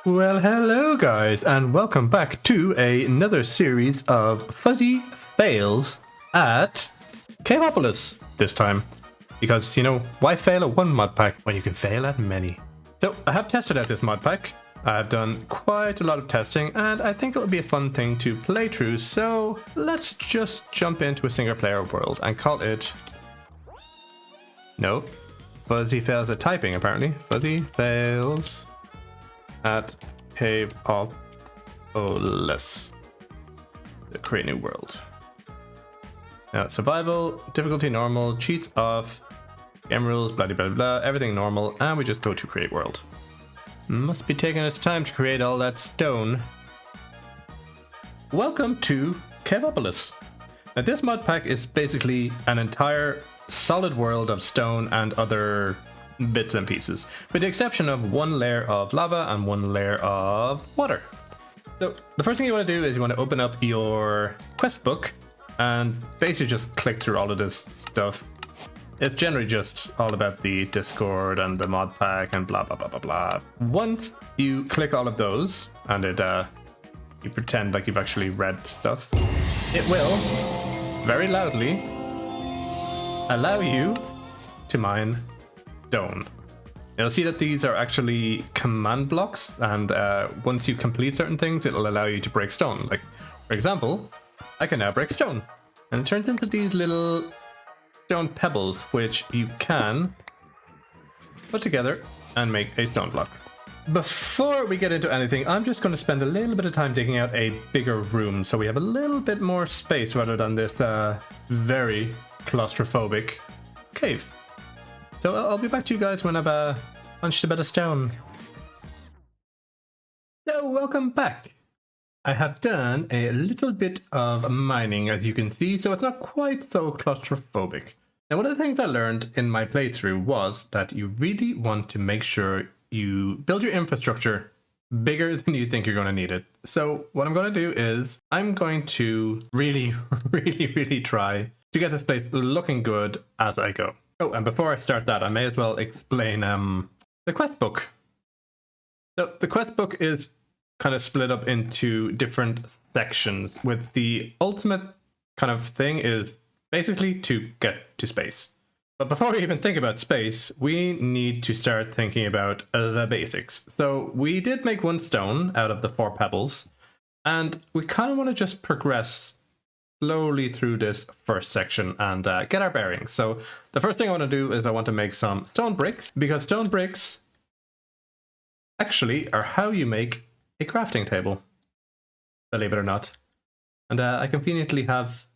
Well, hello guys, and welcome back to another series of fuzzy fails at Caveopolis this time. Because, why fail at one mod pack when you can fail at many? So, I have tested out this mod pack. I've done quite a lot of testing, and I think it'll be a fun thing to play through, so let's just jump into a single player world and call it... No. Fuzzy fails at typing, apparently. Fuzzy fails... at Caveopolis. Create new world. Now, survival, difficulty normal, cheats off, game rules, blah blah blah, everything normal, and we just go to create world. Must be taking its time to create all that stone. Welcome to Caveopolis. Now, this mod pack is basically an entire solid world of stone and other bits and pieces, with the exception of one layer of lava and one layer of water. So the first thing you want to do is you want to open up your quest book and basically just click through all of this stuff. It's generally just all about the Discord and the mod pack and blah blah blah blah blah. Once you click all of those and you pretend like you've actually read stuff, it will very loudly allow you to mine stone. You'll see that these are actually command blocks, and once you complete certain things, it'll allow you to break stone. Like, for example, I can now break stone, and it turns into these little stone pebbles, which you can put together and make a stone block. Before we get into anything, I'm just going to spend a little bit of time digging out a bigger room, so we have a little bit more space rather than this very claustrophobic cave. So I'll be back to you guys when I've punched a bit of stone. So welcome back. I have done a little bit of mining, as you can see, so it's not quite so claustrophobic. Now, one of the things I learned in my playthrough was that you really want to make sure you build your infrastructure bigger than you think you're going to need it. So what I'm going to do is I'm going to really try to get this place looking good as I go. Oh, and before I start that, I may as well explain the quest book. So the quest book is kind of split up into different sections, with the ultimate kind of thing is basically to get to space. But before we even think about space, we need to start thinking about the basics. So we did make one stone out of the 4 pebbles, and we kind of want to just progress slowly through this first section and get our bearings. So the first thing I want to do is I want to make some stone bricks, because stone bricks actually are how you make a crafting table, believe it or not. And I conveniently have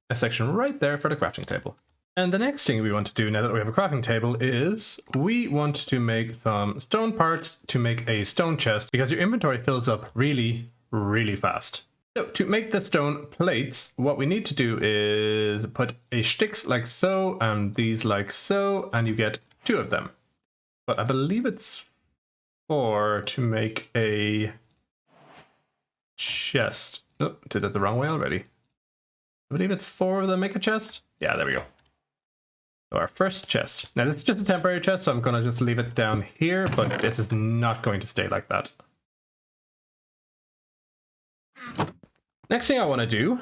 a section right there for the crafting table. And the next thing we want to do now that we have a crafting table is we want to make some stone parts to make a stone chest, because your inventory fills up really fast. So to make the stone plates, what we need to do is put a sticks like so and these like so, and you get 2 of them. But I believe it's 4 to make a chest. Oh, did it the wrong way already. I believe it's 4 of them make a chest. Yeah, there we go. So our first chest. Now this is just a temporary chest, so I'm going to just leave it down here, but this is not going to stay like that. Next thing I want to do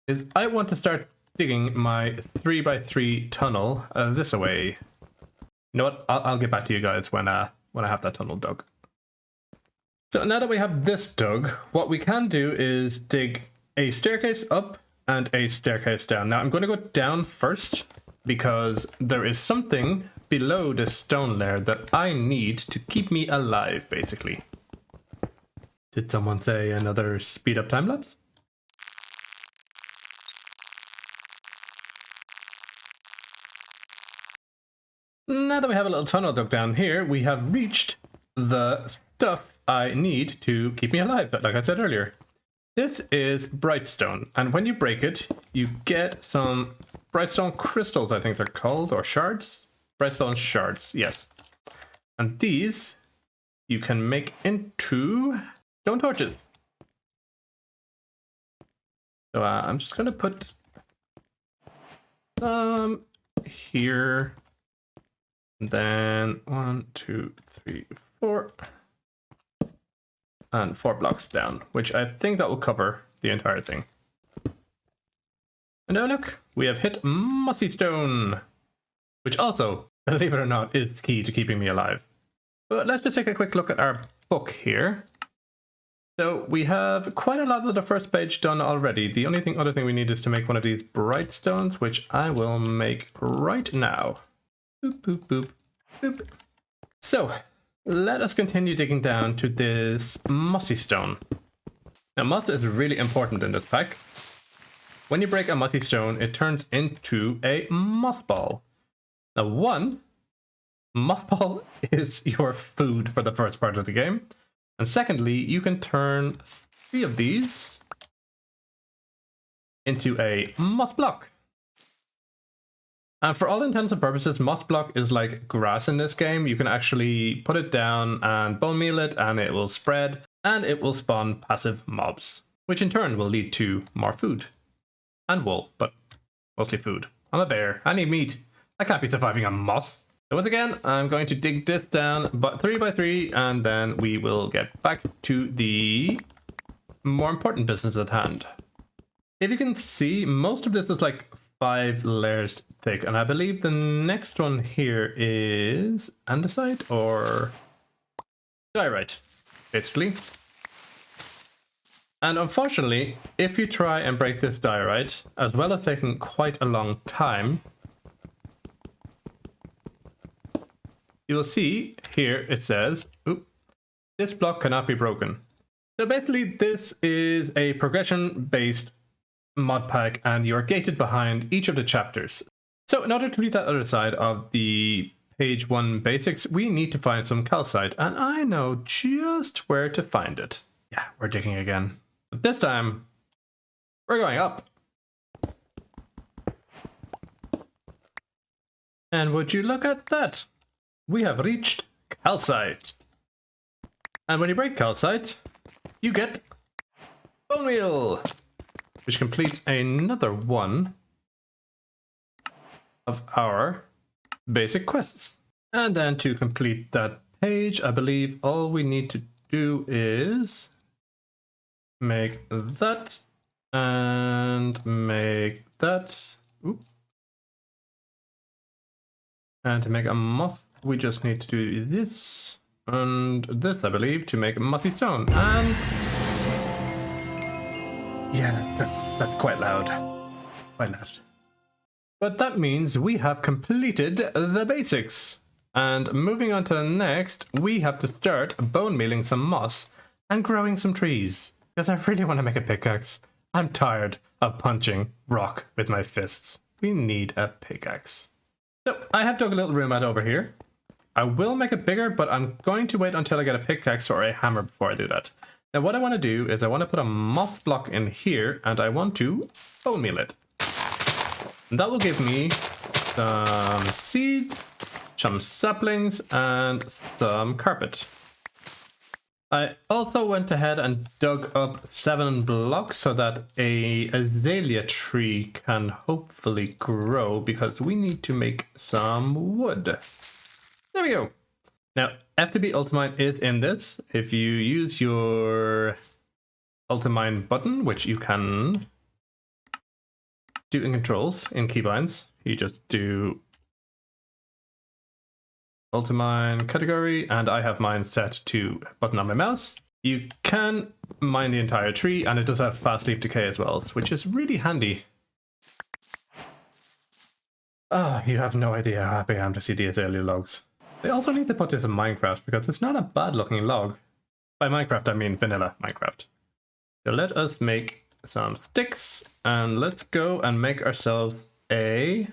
is I want to start digging my 3x3 tunnel this way. You know what? I'll get back to you guys when I have that tunnel dug. So now that we have this dug, what we can do is dig a staircase up and a staircase down. Now I'm going to go down first, because there is something below this stone layer that I need to keep me alive, basically. Did someone say another speed up time lapse? Now that we have a little tunnel dug down here, we have reached the stuff I need to keep me alive, but like I said earlier. This is Brightstone, and when you break it, you get some Brightstone crystals, I think they're called, or shards? Brightstone shards, yes. And these you can make into stone torches. So I'm just going to put some here. And then 1, 2, 3, 4. and 4 blocks down, which I think that will cover the entire thing. And now look, we have hit Mossy Stone, which also, believe it or not, is key to keeping me alive. But let's just take a quick look at our book here. So we have quite a lot of the first page done already. The only other thing we need is to make one of these Brightstones, which I will make right now. Boop, boop, boop, boop. So let us continue digging down to this Mossy Stone. Now moss is really important in this pack. When you break a Mossy Stone, it turns into a mothball. Now one, mothball is your food for the first part of the game. And secondly, you can turn 3 of these into a moss block. And for all intents and purposes, moss block is like grass in this game. You can actually put it down and bone meal it, and it will spread, and it will spawn passive mobs, which in turn will lead to more food. And wool, but mostly food. I'm a bear. I need meat. I can't be surviving on moss. So once again, I'm going to dig this down 3 by 3, and then we will get back to the more important business at hand. If you can see, most of this is like 5 layers thick, and I believe the next one here is andesite or diorite, basically. And unfortunately, if you try and break this diorite, as well as taking quite a long time, you will see here it says, oop, this block cannot be broken. So basically this is a progression-based mod pack, and you're gated behind each of the chapters. So in order to complete that other side of the page 1 basics, we need to find some calcite, and I know just where to find it. Yeah, we're digging again. But this time, we're going up. And would you look at that? We have reached calcite. And when you break calcite, you get bone meal, which completes another one of our basic quests. And then to complete that page, I believe all we need to do is make that and make that. Oop. And to make a moth, we just need to do this and this, I believe, to make a mossy stone. And yeah, that's quite loud. Quite loud. But that means we have completed the basics. And moving on to the next, we have to start bone mealing some moss and growing some trees. Because I really want to make a pickaxe. I'm tired of punching rock with my fists. We need a pickaxe. So I have dug a little room out over here. I will make it bigger, but I'm going to wait until I get a pickaxe or a hammer before I do that. Now what I want to do is I want to put a moth block in here, and I want to bone meal it. And that will give me some seeds, some saplings, and some carpet. I also went ahead and dug up 7 blocks so that a azalea tree can hopefully grow, because we need to make some wood. There we go. Now, FTB Ultimine is in this. If you use your Ultimine button, which you can do in controls in keybinds, you just do Ultimine category, and I have mine set to button on my mouse. You can mine the entire tree, and it does have fast leaf decay as well, which is really handy. You have no idea how happy I am to see the azalea logs. They also need to put this in Minecraft, because it's not a bad looking log. By Minecraft, I mean vanilla Minecraft. So let us make some sticks, and let's go and make ourselves a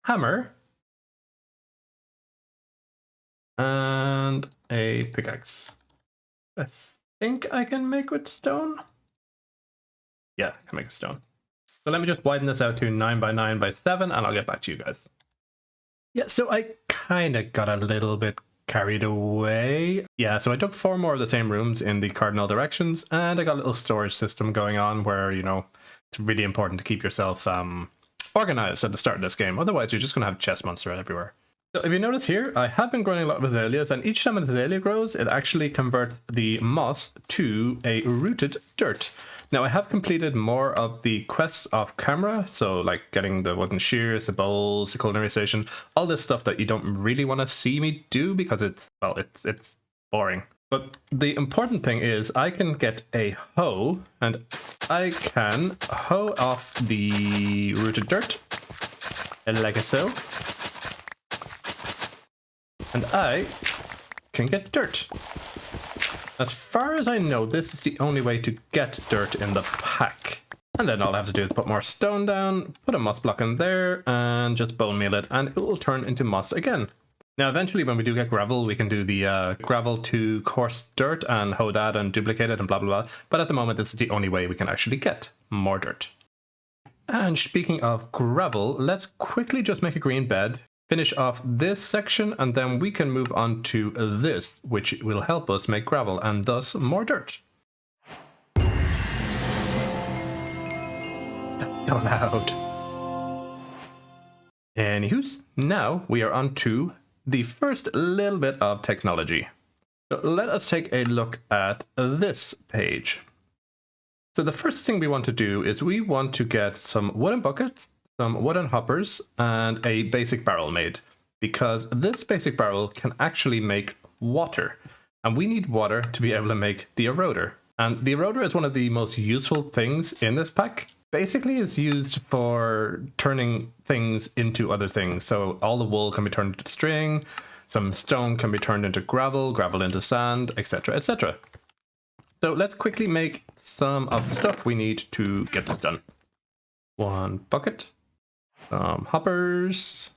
hammer and a pickaxe. I think I can make with stone. Yeah, I can make a stone. So let me just widen this out to 9 by 9 by 7, and I'll get back to you guys. Yeah, so I kind of got a little bit carried away. Yeah, so I took 4 more of the same rooms in the cardinal directions, and I got a little storage system going on where, you know, it's really important to keep yourself organized at the start of this game. Otherwise, you're just going to have chest monsters everywhere. So if you notice here, I have been growing a lot of azaleas, and each time an azalea grows, it actually converts the moss to a rooted dirt. Now I have completed more of the quests off camera, so like getting the wooden shears, the bowls, the culinary station, all this stuff that you don't really want to see me do because it's boring. But the important thing is I can get a hoe and I can hoe off the rooted dirt like so. And I can get dirt. As far as I know, this is the only way to get dirt in the pack. And then all I have to do is put more stone down, put a moss block in there, and just bone meal it, and it will turn into moss again. Now, eventually, when we do get gravel, we can do the gravel to coarse dirt and hoe that and duplicate it and blah, blah, blah. But at the moment, this is the only way we can actually get more dirt. And speaking of gravel, let's quickly just make a green bed, finish off this section, and then we can move on to this, which will help us make gravel and thus more dirt. That's so loud. Anywho, now we are on to the first little bit of technology. So let us take a look at this page. So the first thing we want to do is we want to get some wooden buckets, some wooden hoppers, and a basic barrel made, because this basic barrel can actually make water, and we need water to be able to make the eroder. And the eroder is one of the most useful things in this pack. Basically, it's used for turning things into other things. So all the wool can be turned into string, some stone can be turned into gravel, gravel into sand, etc., etc. So let's quickly make some of the stuff we need to get this done. One bucket, some hoppers,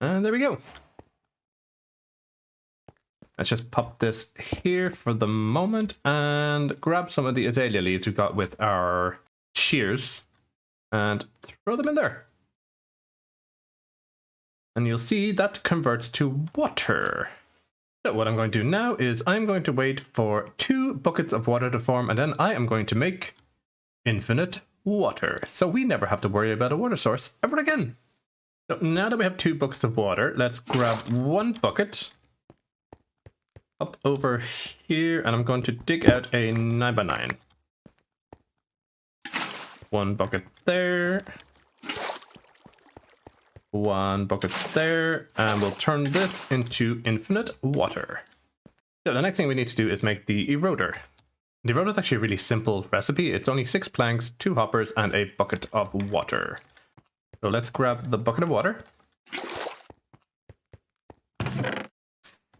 and there we go. Let's just pop this here for the moment and grab some of the azalea leaves we got with our shears and throw them in there. And you'll see that converts to water. So what I'm going to do now is I'm going to wait for 2 buckets of water to form, and then I am going to make infinite water. So we never have to worry about a water source ever again. So now that we have 2 buckets of water, let's grab 1 bucket up over here, and I'm going to dig out a 9x9. 1 bucket there. 1 bucket there, and we'll turn this into infinite water. So the next thing we need to do is make the eroder. The eroder is actually a really simple recipe. It's only 6 planks, 2 hoppers, and a bucket of water. So let's grab the bucket of water.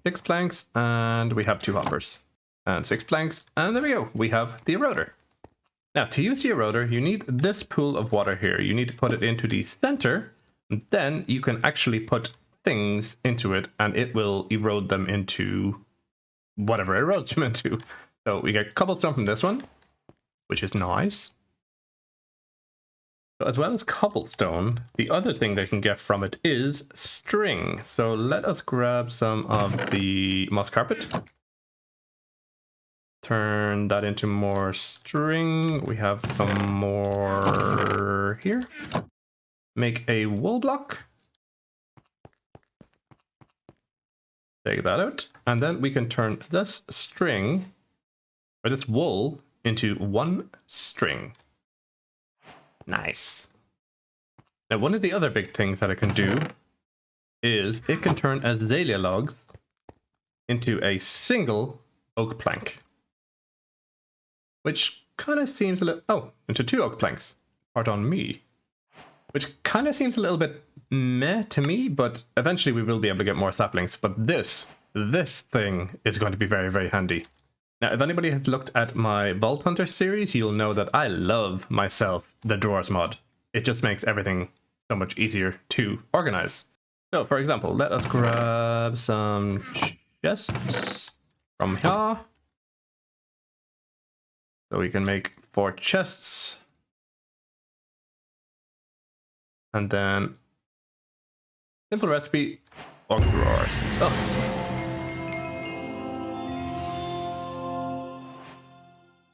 6 planks, and we have 2 hoppers. And 6 planks, and there we go. We have the eroder. Now, to use the eroder, you need this pool of water here. You need to put it into the center, and then you can actually put things into it, and it will erode them into whatever it erodes them into. So we get cobblestone from this one, which is nice. So as well as cobblestone, the other thing they can get from it is string. So let us grab some of the moss carpet. Turn that into more string. We have some more here. Make a wool block. Take that out. And then we can turn this string, or this wool, into 1 string. Nice. Now, one of the other big things that it can do is it can turn azalea logs into a single oak plank. Which kind of seems a little... Oh, into 2 oak planks. Pardon me. Which kind of seems a little bit meh to me, but eventually we will be able to get more saplings. But this thing is going to be very, very handy. Now, if anybody has looked at my Vault Hunter series, you'll know that I love myself the drawers mod. It just makes everything so much easier to organize. So, for example, let us grab some chests from here. So we can make 4 chests. And then, simple recipe, or drawers. Oh.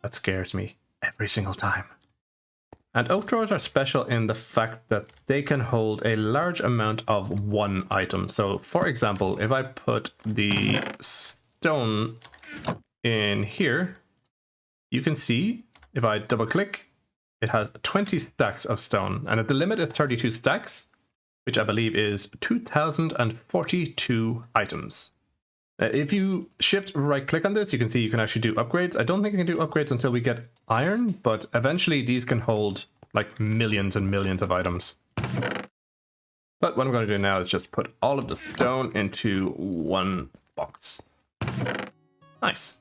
That scares me every single time. And oak drawers are special in the fact that they can hold a large amount of one item. So for example, if I put the stone in here, you can see if I double click, it has 20 stacks of stone, and the limit is 32 stacks, which I believe is 2042 items. If you shift right click on this, you can see you can actually do upgrades. I don't think I can do upgrades until we get iron, but eventually these can hold like millions and millions of items. But what I'm going to do now is just put all of the stone into one box. Nice.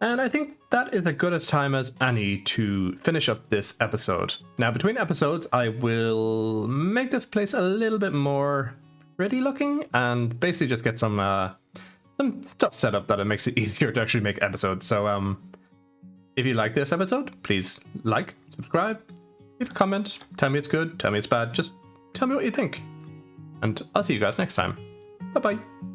And I think that is as good a time as any to finish up this episode. Now, between episodes, I will make this place a little bit more pretty looking and basically just get some stuff set up that it makes it easier to actually make episodes. So if you like this episode, please like, subscribe, leave a comment, tell me it's good, tell me it's bad, just tell me what you think. And I'll see you guys next time. Bye bye.